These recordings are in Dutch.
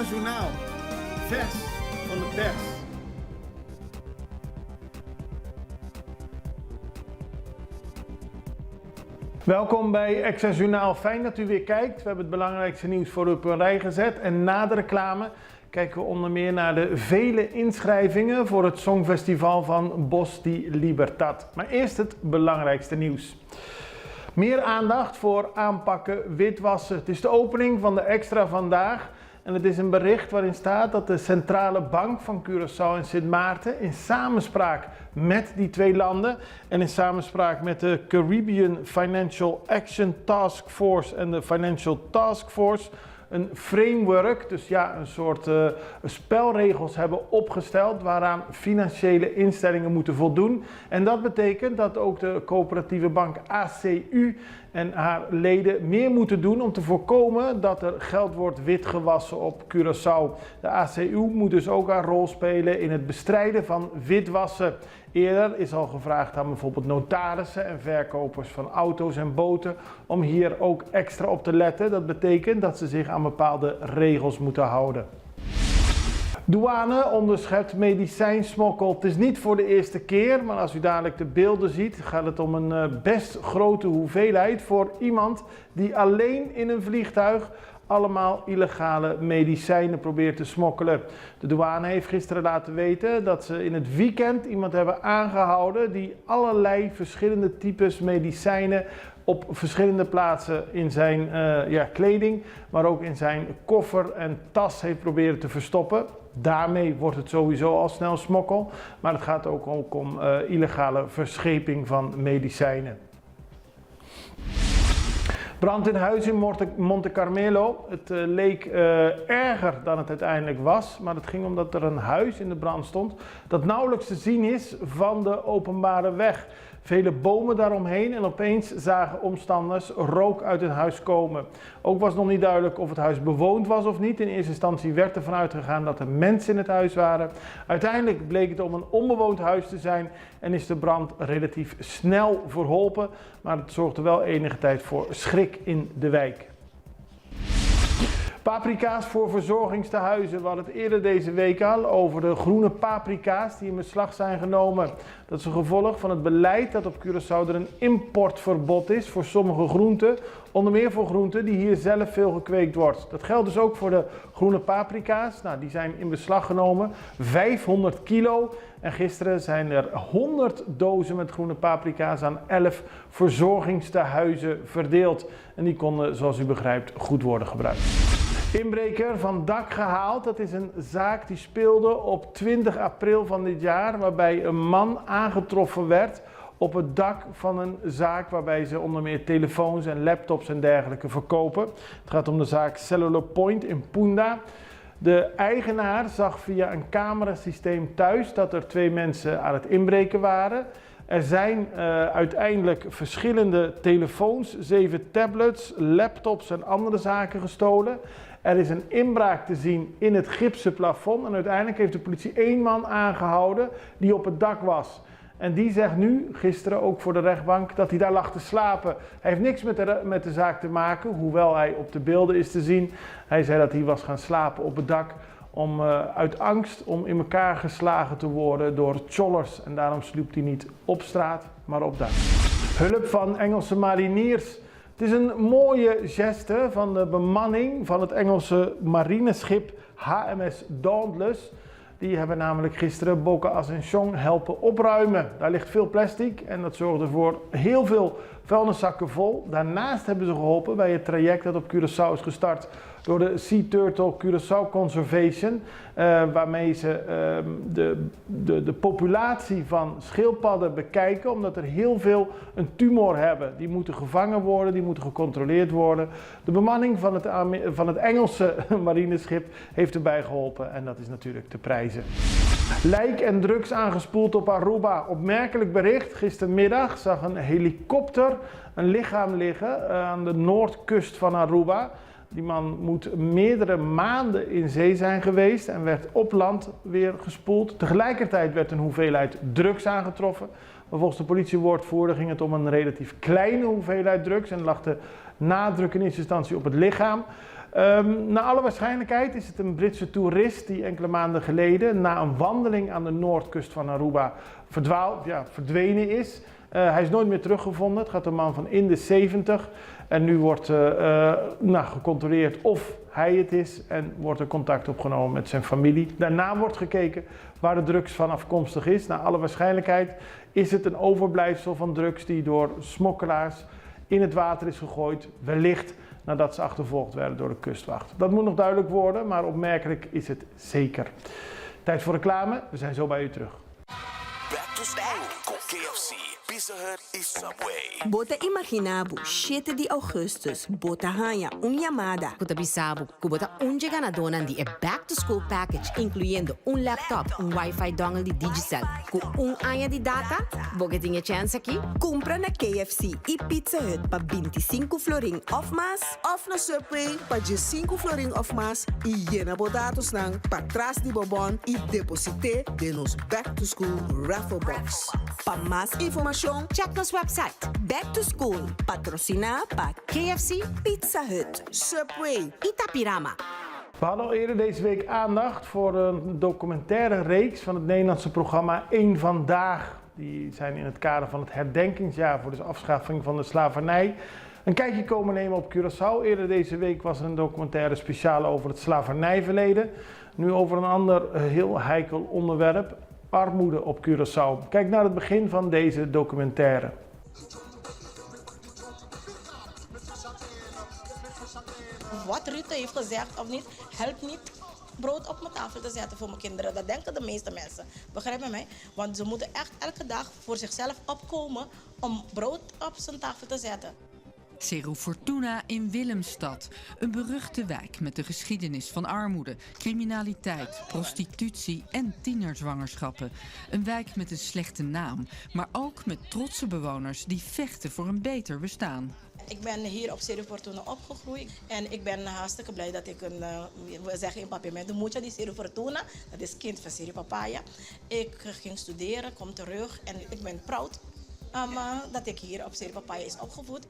Extra Journaal, vers van de pers. Welkom bij Extra Journaal. Fijn dat u weer kijkt. We hebben het belangrijkste nieuws voor u op een rij gezet. En na de reclame kijken we onder meer naar de vele inschrijvingen voor het Songfestival van Voz di Libertad. Maar eerst het belangrijkste nieuws. Meer aandacht voor aanpakken witwassen. Het is de opening van de Extra vandaag. En het is een bericht waarin staat dat de Centrale Bank van Curaçao en Sint Maarten in samenspraak met die twee landen en in samenspraak met de Caribbean Financial Action Task Force en de Financial Task Force een framework, dus ja, een soort spelregels hebben opgesteld waaraan financiële instellingen moeten voldoen. En dat betekent dat ook de coöperatieve bank ACU en haar leden meer moeten doen om te voorkomen dat er geld wordt witgewassen op Curaçao. De ACU moet dus ook haar rol spelen in het bestrijden van witwassen. Eerder is al gevraagd aan bijvoorbeeld notarissen en verkopers van auto's en boten om hier ook extra op te letten. Dat betekent dat ze zich aan bepaalde regels moeten houden. Douane onderschept medicijnsmokkel. Het is niet voor de eerste keer, maar als u dadelijk de beelden ziet, gaat het om een best grote hoeveelheid voor iemand die alleen in een vliegtuig allemaal illegale medicijnen probeert te smokkelen. De douane heeft gisteren laten weten dat ze in het weekend iemand hebben aangehouden die allerlei verschillende types medicijnen op verschillende plaatsen in zijn kleding, maar ook in zijn koffer en tas heeft proberen te verstoppen. Daarmee wordt het sowieso al snel smokkel, maar het gaat ook om illegale verscheping van medicijnen. Brand in huis in Monte Carmelo. Het leek erger dan het uiteindelijk was, maar het ging omdat er een huis in de brand stond dat nauwelijks te zien is van de openbare weg. Vele bomen daaromheen en opeens zagen omstanders rook uit het huis komen. Ook was nog niet duidelijk of het huis bewoond was of niet. In eerste instantie werd ervan uitgegaan dat er mensen in het huis waren. Uiteindelijk bleek het om een onbewoond huis te zijn en is de brand relatief snel verholpen. Maar het zorgde wel enige tijd voor schrik in de wijk. Paprika's voor verzorgingstehuizen. We hadden het eerder deze week al over de groene paprika's die in beslag zijn genomen. Dat is een gevolg van het beleid dat op Curaçao er een importverbod is voor sommige groenten. Onder meer voor groenten die hier zelf veel gekweekt wordt. Dat geldt dus ook voor de groene paprika's. Nou, die zijn in beslag genomen. 500 kilo. En gisteren zijn er 100 dozen met groene paprika's aan 11 verzorgingstehuizen verdeeld. En die konden, zoals u begrijpt, goed worden gebruikt. Inbreker van dak gehaald. Dat is een zaak die speelde op 20 april van dit jaar, waarbij een man aangetroffen werd op het dak van een zaak waarbij ze onder meer telefoons en laptops en dergelijke verkopen. Het gaat om de zaak Cellular Point in Punda. De eigenaar zag via een camerasysteem thuis dat er 2 mensen aan het inbreken waren. Er zijn uiteindelijk verschillende telefoons, 7 tablets, laptops en andere zaken gestolen. Er is een inbraak te zien in het gipsen plafond en uiteindelijk heeft de politie 1 man aangehouden die op het dak was. En die zegt nu, gisteren ook voor de rechtbank, dat hij daar lag te slapen. Hij heeft niks met de zaak te maken, hoewel hij op de beelden is te zien. Hij zei dat hij was gaan slapen op het dak uit angst om in elkaar geslagen te worden door chollers. En daarom sliep hij niet op straat, maar op dak. Hulp van Engelse mariniers. Het is een mooie geste van de bemanning van het Engelse marineschip HMS Dauntless. Die hebben namelijk gisteren Boca Ascension helpen opruimen. Daar ligt veel plastic en dat zorgde voor heel veel vuilniszakken vol. Daarnaast hebben ze geholpen bij het traject dat op Curaçao is gestart door de Sea Turtle Curaçao Conservation. Waarmee ze de populatie van schildpadden bekijken, omdat er heel veel een tumor hebben. Die moeten gevangen worden, die moeten gecontroleerd worden. De bemanning van het Engelse marineschip heeft erbij geholpen en dat is natuurlijk te prijzen. Lijk en drugs aangespoeld op Aruba. Opmerkelijk bericht. Gistermiddag zag een helikopter een lichaam liggen aan de noordkust van Aruba. Die man moet meerdere maanden in zee zijn geweest en werd op land weer gespoeld. Tegelijkertijd werd een hoeveelheid drugs aangetroffen. Maar volgens de politiewoordvoerder ging het om een relatief kleine hoeveelheid drugs en lag de nadruk in eerste instantie op het lichaam. Naar alle waarschijnlijkheid is het een Britse toerist die enkele maanden geleden na een wandeling aan de noordkust van Aruba verdwenen is. Hij is nooit meer teruggevonden. Het gaat om een man van in de 70. En nu wordt gecontroleerd of hij het is en wordt er contact opgenomen met zijn familie. Daarna wordt gekeken waar de drugs van afkomstig is. Naar alle waarschijnlijkheid is het een overblijfsel van drugs die door smokkelaars in het water is gegooid. Wellicht nadat ze achtervolgd werden door de kustwacht. Dat moet nog duidelijk worden, maar opmerkelijk is het zeker. Tijd voor reclame. We zijn zo bij u terug. Back to school com KFC, Pizza Hut e Subway. Bota imaginabu, 7 de Augustus, bota hanya Yamada. Kuta bisabu, kubota ganadona di back to school package, incluyendo laptop, wifi dongle di Digicel, ku anya di data, bogetinha chance aqui. Compra na KFC e Pizza Hut pa 25 florin of mas. Of na Subway pa 5 florin of mas e llena bodatos nang patras di bobon e deposite de nos back to school raffle box. Pa mas information, Check ons website. Back to School, patrocina pa KFC Pizza Hut. Subway. Itapirama. We hadden al eerder deze week aandacht voor een documentaire reeks van het Nederlandse programma Eén Vandaag. Die zijn in het kader van het herdenkingsjaar voor de afschaffing van de slavernij een kijkje komen nemen op Curaçao. Eerder deze week was er een documentaire speciaal over het slavernijverleden. Nu over een ander heel heikel onderwerp, armoede op Curaçao. Kijk naar het begin van deze documentaire. Wat Rutte heeft gezegd of niet, helpt niet brood op mijn tafel te zetten voor mijn kinderen. Dat denken de meeste mensen. Begrijp je mij? Want ze moeten echt elke dag voor zichzelf opkomen om brood op zijn tafel te zetten. Cerro Fortuna in Willemstad. Een beruchte wijk met de geschiedenis van armoede, criminaliteit, prostitutie en tienerzwangerschappen. Een wijk met een slechte naam, maar ook met trotse bewoners die vechten voor een beter bestaan. Ik ben hier op Cerro Fortuna opgegroeid en ik ben hartstikke blij dat ik we zeggen in Papiamento, de moedje die Cerro Fortuna, dat is kind van Cerro Papaya. Ik ging studeren, kom terug en ik ben proud dat ik hier op Cerro Papaya is opgevoed.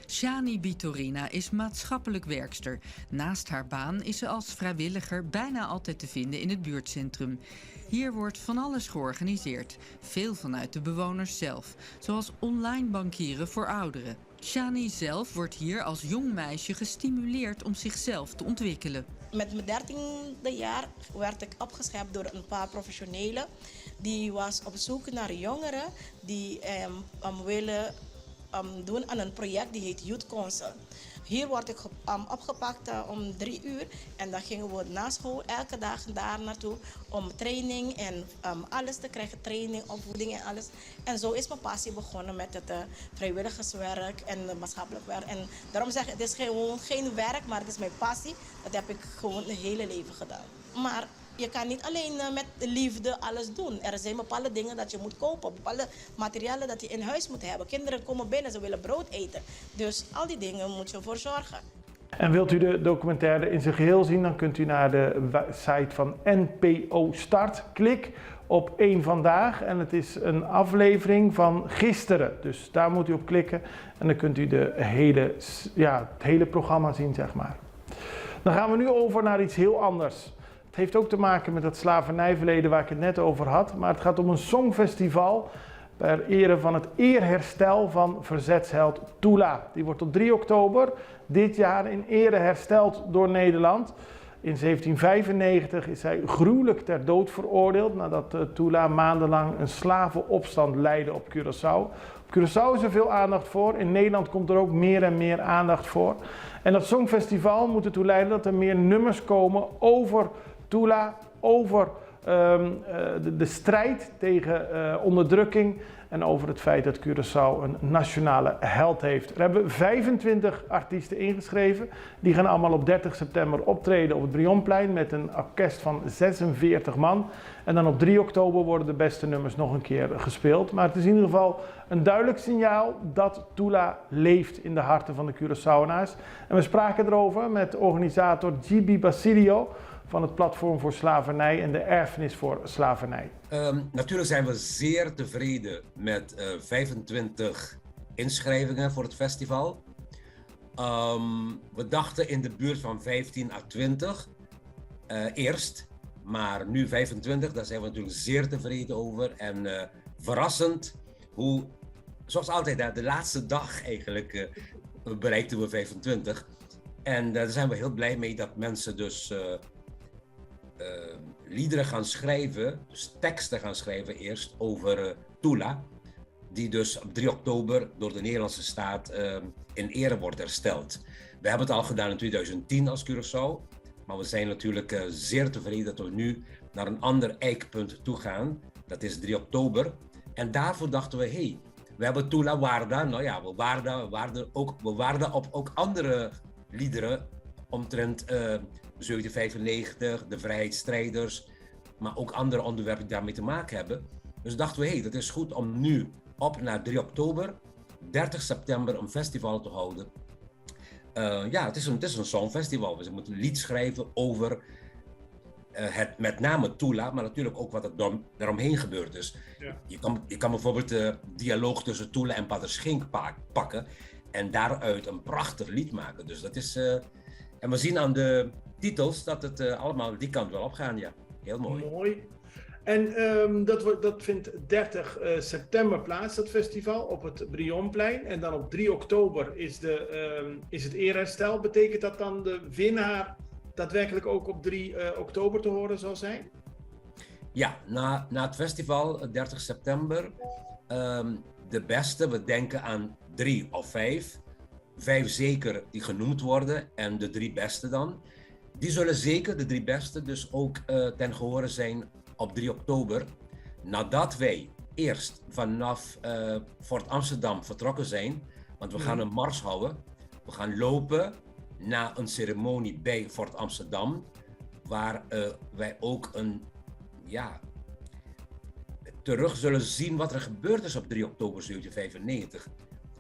Shani Bitorina is maatschappelijk werkster. Naast haar baan is ze als vrijwilliger bijna altijd te vinden in het buurtcentrum. Hier wordt van alles georganiseerd, veel vanuit de bewoners zelf, zoals online bankieren voor ouderen. Shani zelf wordt hier als jong meisje gestimuleerd om zichzelf te ontwikkelen. Met mijn 13e jaar werd ik opgeschept door een paar professionelen. Die was op zoek naar jongeren die willen doen aan een project die heet Youth Council. Hier word ik opgepakt om 3 uur en dan gingen we na school elke dag daar naartoe om training en alles te krijgen, training, opvoeding en alles. En zo is mijn passie begonnen met het vrijwilligerswerk en maatschappelijk werk. En daarom zeg ik, het is gewoon geen werk, maar het is mijn passie. Dat heb ik gewoon het hele leven gedaan. Maar je kan niet alleen met liefde alles doen. Er zijn bepaalde dingen dat je moet kopen, bepaalde materialen dat je in huis moet hebben. Kinderen komen binnen, ze willen brood eten. Dus al die dingen moet je voor zorgen. En wilt u de documentaire in zijn geheel zien, dan kunt u naar de site van NPO Start. Klik op Eén Vandaag en het is een aflevering van gisteren. Dus daar moet u op klikken en dan kunt u het hele programma zien, zeg maar. Dan gaan we nu over naar iets heel anders. Het heeft ook te maken met het slavernijverleden waar ik het net over had. Maar het gaat om een songfestival ter ere van het eerherstel van verzetsheld Tula. Die wordt op 3 oktober dit jaar in ere hersteld door Nederland. In 1795 is hij gruwelijk ter dood veroordeeld nadat Tula maandenlang een slavenopstand leidde op Curaçao. Op Curaçao is er veel aandacht voor. In Nederland komt er ook meer en meer aandacht voor. En dat songfestival moet ertoe leiden dat er meer nummers komen over Tula, over de strijd tegen onderdrukking en over het feit dat Curaçao een nationale held heeft. Er hebben 25 artiesten ingeschreven. Die gaan allemaal op 30 september optreden op het Brionplein met een orkest van 46 man. En dan op 3 oktober worden de beste nummers nog een keer gespeeld. Maar het is in ieder geval een duidelijk signaal dat Tula leeft in de harten van de Curaçaoënaars. En we spraken erover met organisator Gibi Basilio van het Platform voor Slavernij en de Erfenis voor Slavernij. Natuurlijk zijn we zeer tevreden met 25 inschrijvingen voor het festival. We dachten in de buurt van 15 à 20 eerst, maar nu 25, daar zijn we natuurlijk zeer tevreden over. En verrassend hoe, zoals altijd, de laatste dag eigenlijk bereikten we 25. En daar zijn we heel blij mee dat mensen dus liederen gaan schrijven, dus teksten gaan schrijven eerst over Tula, die dus op 3 oktober door de Nederlandse staat in ere wordt hersteld. We hebben het al gedaan in 2010 als Curaçao, maar we zijn natuurlijk zeer tevreden dat we nu naar een ander eikpunt toe gaan. Dat is 3 oktober. En daarvoor dachten we, we hebben Tula Warda. Nou ja, we waarden op ook andere liederen omtrent 1795, de vrijheidsstrijders, maar ook andere onderwerpen die daarmee te maken hebben. Dus dachten we, dat is goed om nu op naar 3 oktober, 30 september een festival te houden. Het is een songfestival. We moeten een lied schrijven over het met name Tula, maar natuurlijk ook wat er daaromheen gebeurt. Dus ja. Je kan bijvoorbeeld de dialoog tussen Tula en Pater Schink pakken en daaruit een prachtig lied maken. Dus dat is... en we zien aan de titels dat het allemaal die kant wel op gaan, ja. Heel mooi. Mooi. En dat vindt 30 september plaats, dat festival, op het Brionplein. En dan op 3 oktober is het eerherstel. Betekent dat dan de winnaar daadwerkelijk ook op 3 oktober te horen zal zijn? Ja, na het festival, 30 september, de beste, we denken aan 3 of 5. 5 zeker die genoemd worden en de 3 beste dan. Die zullen zeker, de 3 beste, dus ook ten gehore zijn op 3 oktober. Nadat wij eerst vanaf Fort Amsterdam vertrokken zijn, want we gaan een mars houden. We gaan lopen naar een ceremonie bij Fort Amsterdam, waar wij ook terug zullen zien wat er gebeurd is op 3 oktober 1795.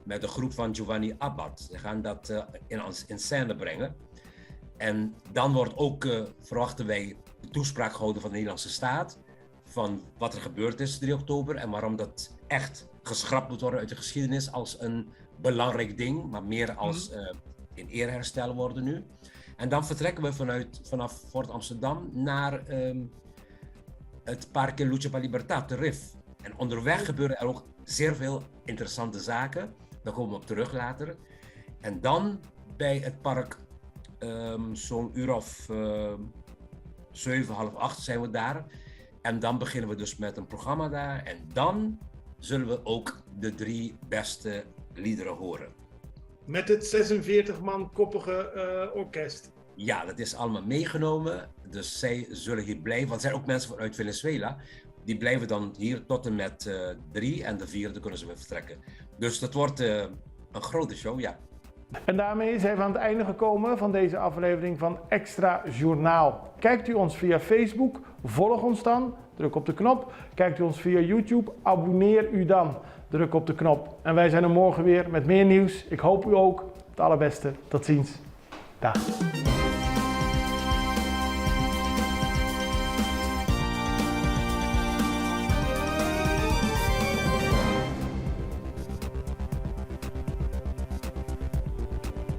Met de groep van Giovanni Abad. Ze gaan dat in scène brengen. En dan wordt ook, verwachten wij, de toespraak gehouden van de Nederlandse staat. Van wat er gebeurd is 3 oktober en waarom dat echt geschrapt moet worden uit de geschiedenis als een belangrijk ding. Maar meer als in eerherstel worden nu. En dan vertrekken we vanaf Fort Amsterdam naar het Parque Lucha para Libertad, de RIF. En onderweg gebeuren er ook zeer veel interessante zaken. Daar komen we op terug later. En dan bij het park, zo'n uur of 7, half 8 zijn we daar. En dan beginnen we dus met een programma daar. En dan zullen we ook de 3 beste liederen horen. Met het 46 man koppige orkest. Ja, dat is allemaal meegenomen. Dus zij zullen hier blijven. Want er zijn ook mensen vanuit Venezuela. Die blijven dan hier tot en met 3 en de 4e kunnen ze weer vertrekken. Dus dat wordt een grote show, ja. En daarmee zijn we aan het einde gekomen van deze aflevering van Extra Journaal. Kijkt u ons via Facebook, volg ons dan, druk op de knop. Kijkt u ons via YouTube, abonneer u dan, druk op de knop. En wij zijn er morgen weer met meer nieuws. Ik hoop u ook. Het allerbeste. Tot ziens. Dag.